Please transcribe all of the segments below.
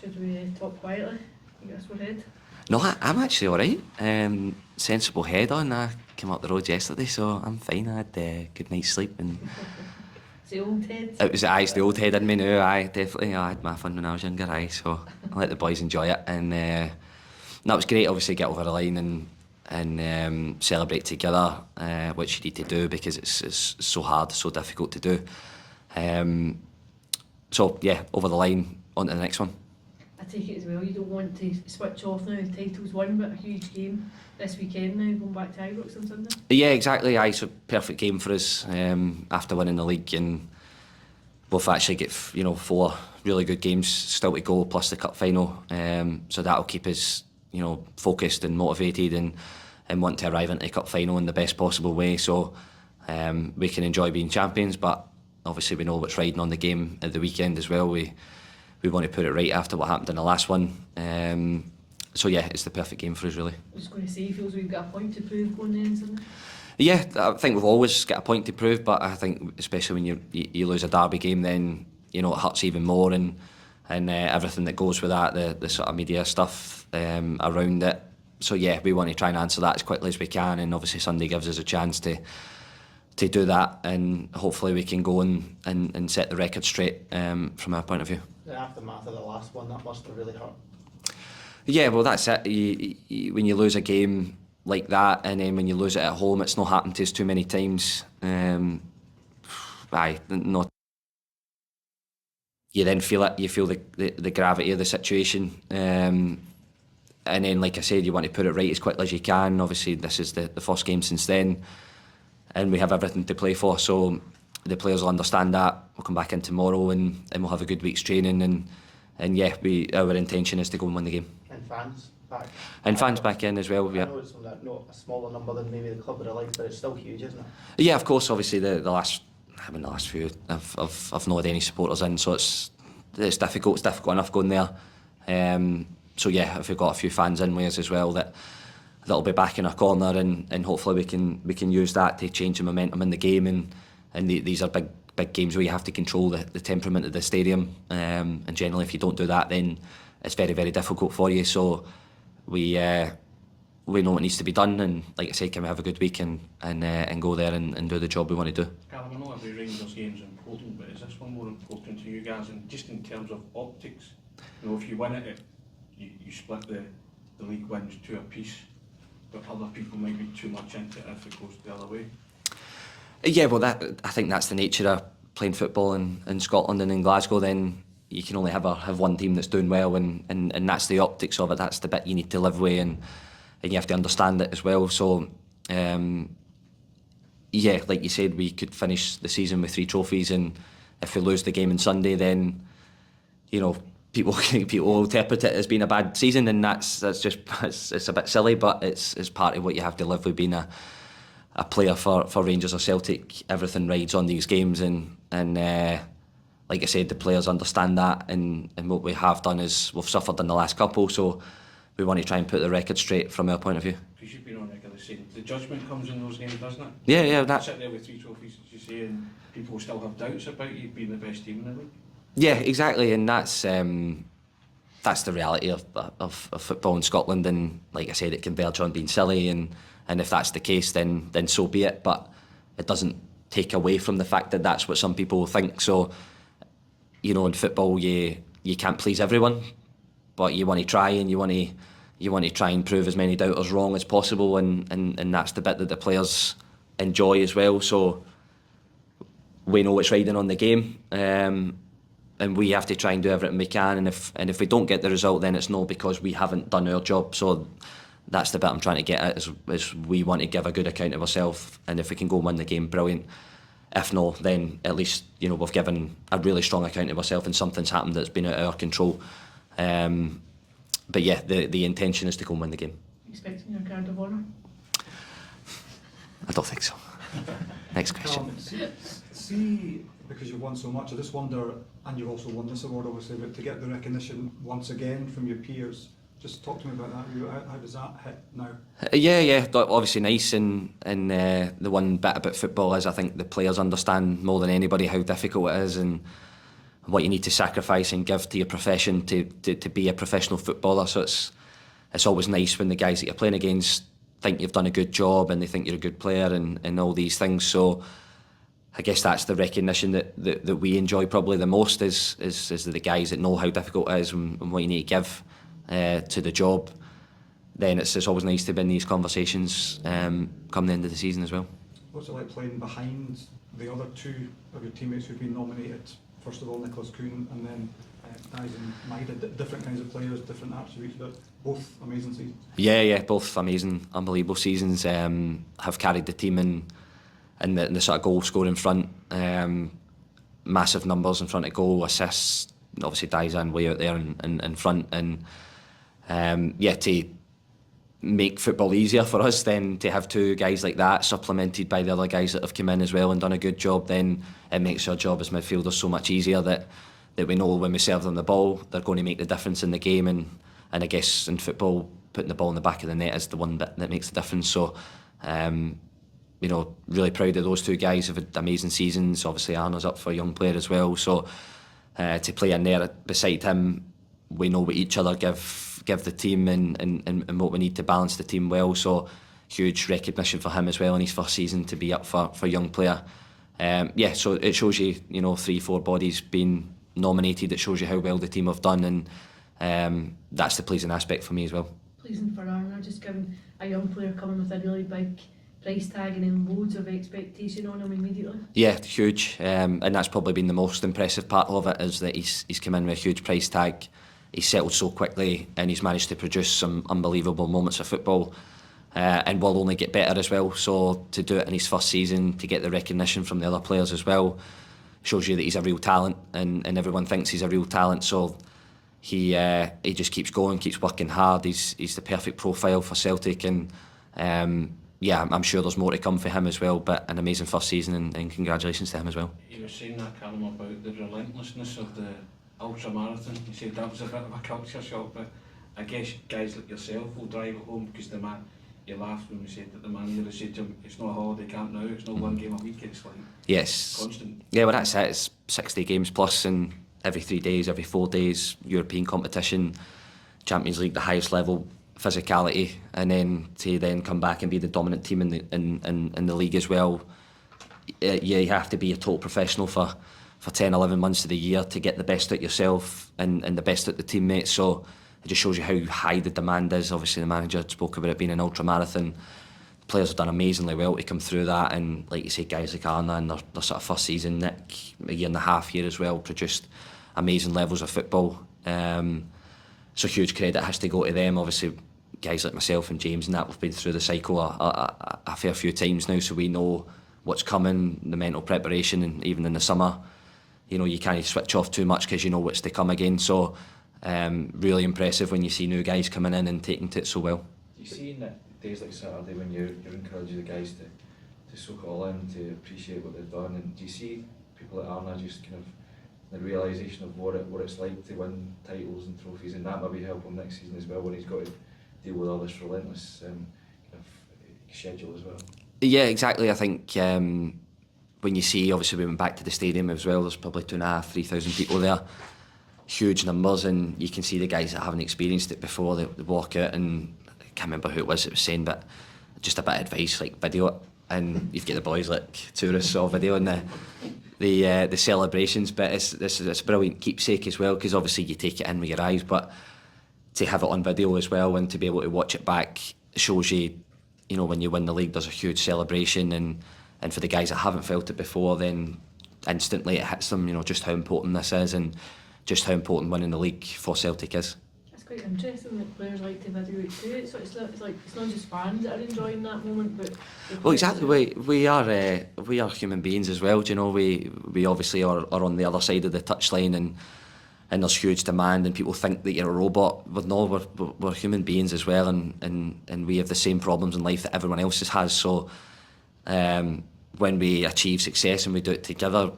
Should we talk quietly? You got a sore head? No, I'm actually alright. Sensible head on. I came up the road yesterday, so I'm fine. I had a good night's sleep. And it's the old head? It's the old head in me now. Aye, definitely. I had my fun when I was younger, aye, so I let the boys enjoy it. And that was great, obviously, get over the line and celebrate together, which you need to do because it's so hard, so difficult to do. So, yeah, over the line, on to the next one. I take it as well, you don't want to switch off now, the title's won, but a huge game this weekend now, going back to Ibrox on Sunday. Yeah, exactly, aye, so perfect game for us after winning the league, and we've actually got 4 really good games still to go, plus the cup final, so that'll keep us focused and motivated and want to arrive into the cup final in the best possible way, so we can enjoy being champions, but obviously we know what's riding on the game at the weekend as well. We want to put it right after what happened in the last one. So yeah, it's the perfect game for us, really. I was going to say, feels we've got a point to prove going in Sunday. Yeah, I think we've always got a point to prove, but I think especially when you lose a derby game, then it hurts even more, and everything that goes with that, the sort of media stuff around it. So yeah, we want to try and answer that as quickly as we can, and obviously Sunday gives us a chance to do that, and hopefully we can go and set the record straight from our point of view. The aftermath of the last one, that must have really hurt. Yeah, well that's it. When you lose a game like that, and then when you lose it at home, it's not happened to us too many times. Not. You then feel it. You feel the gravity of the situation, and then, like I said, you want to put it right as quickly as you can. Obviously, this is the first game since then, and we have everything to play for. So the players will understand that. We'll come back in tomorrow, and we'll have a good week's training, and yeah, our intention is to go and win the game. And fans back. And fans back in as well. I know it's not a smaller number than maybe the club would have liked, but it's still huge, isn't it? Yeah, of course. Obviously, the last few, I've not had any supporters in, so it's difficult. It's difficult enough going there. So yeah, if we've got a few fans in with us as well, that'll be back in our corner, and hopefully we can use that to change the momentum in the game. And these are big games where you have to control the temperament of the stadium. And generally, if you don't do that, then it's very, very difficult for you. So we know what needs to be done, and like I said, can we have a good week and go there and do the job we want to do. Callum, I know every Rangers game is important, but is this one more important to you guys? And just in terms of optics, if you win it, you split the league wins 2 apiece, but other people might be too much into it if it goes the other way. Yeah, well, I think that's the nature of playing football in Scotland and in Glasgow. Then you can only have one team that's doing well, and that's the optics of it. That's the bit you need to live with, and you have to understand it as well. So, yeah, like you said, we could finish the season with 3 trophies, and if we lose the game on Sunday, then people will interpret it as being a bad season, and that's just it's a bit silly, but it's part of what you have to live with being a player for Rangers or Celtic. Everything rides on these games, and like I said, the players understand that, and what we have done is we've suffered in the last couple, so we want to try and put the record straight from our point of view. Because you've been on record saying the judgment comes in those games, doesn't it? Yeah. You sit there with 3 trophies, as you say, and people still have doubts about you being the best team in the league. Yeah, exactly, and that's the reality of football in Scotland, and like I said, it can verge on being silly, and if that's the case, then so be it, but it doesn't take away from the fact that that's what some people think. So, in football, you can't please everyone, but you want to try, and you want to try and prove as many doubters wrong as possible, and that's the bit that the players enjoy as well. So we know it's riding on the game, and we have to try and do everything we can, and if we don't get the result, then it's not because we haven't done our job. So that's the bit I'm trying to get at, is we want to give a good account of ourselves, and if we can go and win the game, brilliant. If not, then at least we've given a really strong account of ourselves, and something's happened that's been out of our control. But yeah, the intention is to go and win the game. Expecting your card of honour? I don't think so. Next question. See, because you've won so much, I just wonder, and you've also won this award obviously, but to get the recognition once again from your peers, just talk to me about that. How does that hit now? Yeah, obviously nice, and the one bit about football is I think the players understand more than anybody how difficult it is, and what you need to sacrifice and give to your profession to be a professional footballer. So it's always nice when the guys that you're playing against think you've done a good job and they think you're a good player and all these things. So I guess that's the recognition that we enjoy probably the most is the guys that know how difficult it is and what you need to give to the job. Then it's always nice to be in these conversations come the end of the season as well. What's it like playing behind the other two of your teammates who've been nominated? First of all, Nicholas Kuhn, and then guys in Maida, different kinds of players, different attributes, but both amazing seasons. Yeah, both amazing, unbelievable seasons. Have carried the team in the sort of goal scoring front, massive numbers in front of goal, assists. Obviously, Daisan way out there in front, and to make football easier for us, then to have two guys like that supplemented by the other guys that have come in as well and done a good job, then it makes our job as midfielders so much easier that we know when we serve them the ball, they're going to make the difference in the game. And I guess in football, putting the ball in the back of the net is the one that makes the difference. So, really proud of those two guys. Have had amazing seasons. Obviously, Arna's up for a young player as well. So to play in there beside him, we know what each other give the team and what we need to balance the team well. So huge recognition for him as well in his first season to be up for a young player. So it shows you, 3-4 bodies being nominated. It shows you how well the team have done, and that's the pleasing aspect for me as well. Pleasing for Arna, just given a young player coming with a really big price tag and then loads of expectation on him immediately. Yeah, huge, and that's probably been the most impressive part of it, is that he's come in with a huge price tag. He's settled so quickly and he's managed to produce some unbelievable moments of football, and will only get better as well. So to do it in his first season, to get the recognition from the other players as well, shows you that he's a real talent, and everyone thinks he's a real talent. So he just keeps going, keeps working hard. He's the perfect profile for Celtic, and I'm sure there's more to come for him as well. But an amazing first season, and congratulations to him as well. You were saying that, Callum, about the relentlessness of the ultramarathon. You said that was a bit of a culture shock, but I guess guys like yourself will drive it home, because the man, you laughed when we said that the manager said to him, it's not a holiday camp now, it's not one game a week, it's like constant. Yeah, well that's it, it's 60 games plus, and every 3 days, every 4 days, European competition, Champions League, the highest level, physicality, and then to come back and be the dominant team in the league as well. You have to be a total professional for 10, 11 months of the year to get the best out yourself and the best out the teammates. So it just shows you how high the demand is. Obviously the manager spoke about it being an ultramarathon. The players have done amazingly well to come through that, and like you say, guys like Arna in their sort of first season, Nick, a year and a half here as well, produced amazing levels of football. So huge credit has to go to them. Obviously guys like myself and James and that, we've been through the cycle a fair few times now, so we know what's coming, the mental preparation, and even in the summer, you can't switch off too much because you know what's to come again. So really impressive when you see new guys coming in and taking to it so well. Do you see in that days like Saturday when you're encouraging the guys to soak it all in, to appreciate what they've done, and do you see people like Arna just kind of the realisation of what it's like to win titles and trophies, and that maybe help him next season as well when he's got to deal with all this relentless kind of schedule as well? Yeah, exactly. I think when you see, obviously we went back to the stadium as well, there's probably 2,500, 3,000 people there, huge numbers, and you can see the guys that haven't experienced it before, they walk out, and I can't remember who it was that was saying, but just a bit of advice, like video it, and you've got the boys like tourists all videoing the celebrations, but it's a brilliant keepsake as well, because obviously you take it in with your eyes, but to have it on video as well and to be able to watch it back shows you, when you win the league there's a huge celebration, and for the guys that haven't felt it before, then instantly it hits them, just how important this is and just how important winning the league for Celtic is. It's quite interesting that players like to video it too. It's like it's not just fans that are enjoying that moment, but well, exactly. We are human beings as well. We obviously are on the other side of the touchline, and there's huge demand, and people think that you're a robot. But no, we're human beings as well, and we have the same problems in life that everyone else has. So when we achieve success and we do it together,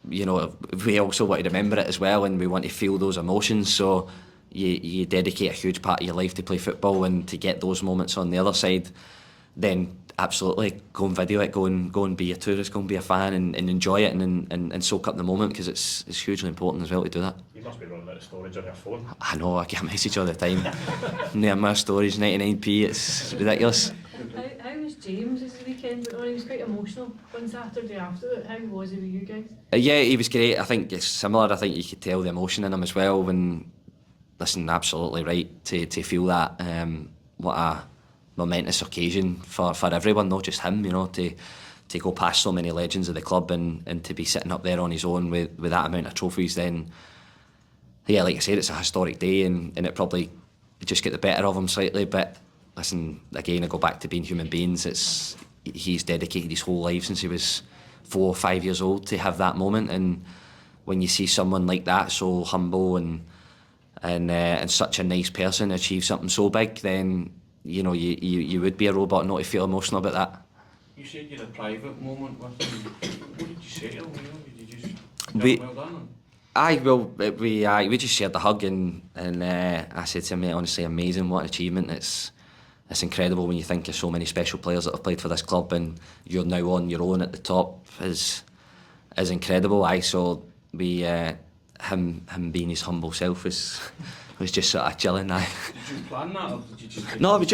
we also want to remember it as well, and we want to feel those emotions. So you dedicate a huge part of your life to play football, and to get those moments on the other side, then absolutely go and video it, go and be a tourist, go and be a fan, and enjoy it, and soak up the moment, because it's hugely important as well to do that. You must be running out of storage on your phone. I know, I get a message all the time. Near my storage, 99p, it's ridiculous. How was James this weekend? He was quite emotional one Saturday after it. How was he with you guys? Yeah, he was great. I think it's similar. I think you could tell the emotion in him as well. When, listen, absolutely right to feel that. What a momentous occasion for everyone, not just him. To go past so many legends of the club and to be sitting up there on his own with that amount of trophies. Then, yeah, like I said, it's a historic day, and it probably just get the better of him slightly. But listen, again, I go back to being human beings. He's dedicated his whole life since he was 4 or 5 years old to have that moment. And when you see someone like that, so humble and such a nice person, achieve something so big, then you would be a robot not to feel emotional about that. You said you had a private moment with him. What did you say to him? Did you just tell him well done? We just shared the hug, and I said to him, mate, honestly, amazing, what an achievement. It's incredible when you think of so many special players that have played for this club, and you're now on your own at the top is incredible. So him being his humble self was just sort of chilling. Did you plan that, or did you just... No, we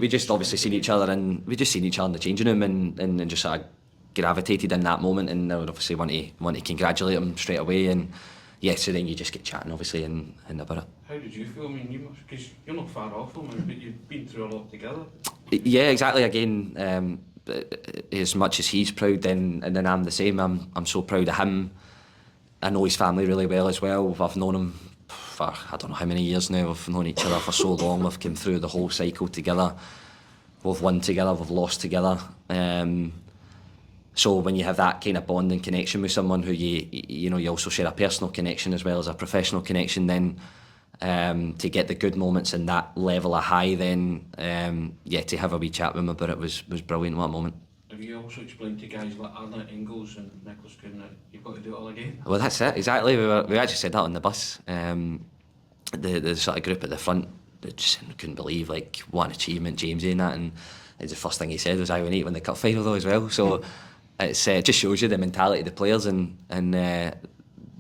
just obviously seen each other, and we just seen each other in the changing room, and just sort of gravitated in that moment, and I would obviously want to congratulate him straight away, and yeah, so then you just get chatting obviously and about it. How did you feel? I mean, you must, because you're not far off him, but you've been through a lot together. Yeah, exactly. Again, as much as he's proud, then I'm the same. I'm so proud of him. I know his family really well as well. I've known him for I don't know how many years now. We've known each other for so long. We've come through the whole cycle together. We've won together. We've lost together. So when you have that kind of bond and connection with someone who you also share a personal connection as well as a professional connection, then to get the good moments and that level of high, then to have a wee chat with him about it was brilliant. What a moment. Have you also explained to guys like Arna Ingalls and Nicholas Kuhn that you've got to do it all again? Well, that's it, exactly. We actually said that on the bus. The sort of group at the front, they just couldn't believe what an achievement Jamesy and that, and the first thing he said was, "I will win the cup final though" as well. So it just shows you the mentality of the players and the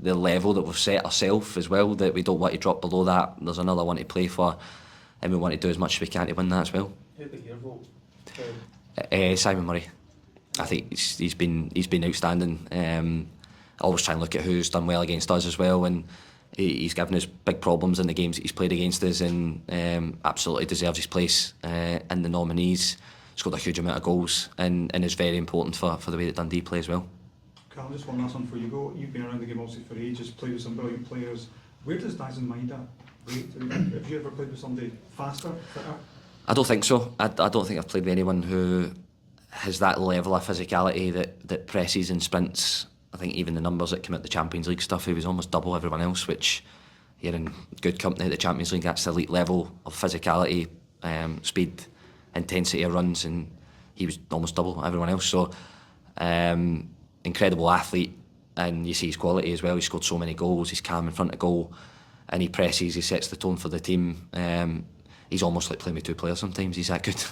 level that we've set ourselves as well, that we don't want to drop below that. There's another one to play for, and we want to do as much as we can to win that as well. Who did your vote? Simon Murray. I think he's been outstanding. I always try and look at who's done well against us as well, and he's given us big problems in the games that he's played against us, and absolutely deserves his place in the nominees. Scored a huge amount of goals, and is very important for the way that Dundee play as well. Callum, just one last one before you go. You've been around the game obviously for ages, played with some brilliant players. Where does Dyson Maida rate? Have you ever played with somebody faster, fitter? I don't think so. I don't think I've played with anyone who has that level of physicality that presses and sprints. I think even the numbers that come at the Champions League stuff, he was almost double everyone else, which you're in good company at the Champions League. That's the elite level of physicality, speed, intensity of runs, and he was almost double everyone else. So incredible athlete, and you see his quality as well. He scored so many goals, he's calm in front of goal, and he presses, he sets the tone for the team. He's almost like playing with two players sometimes, he's that good.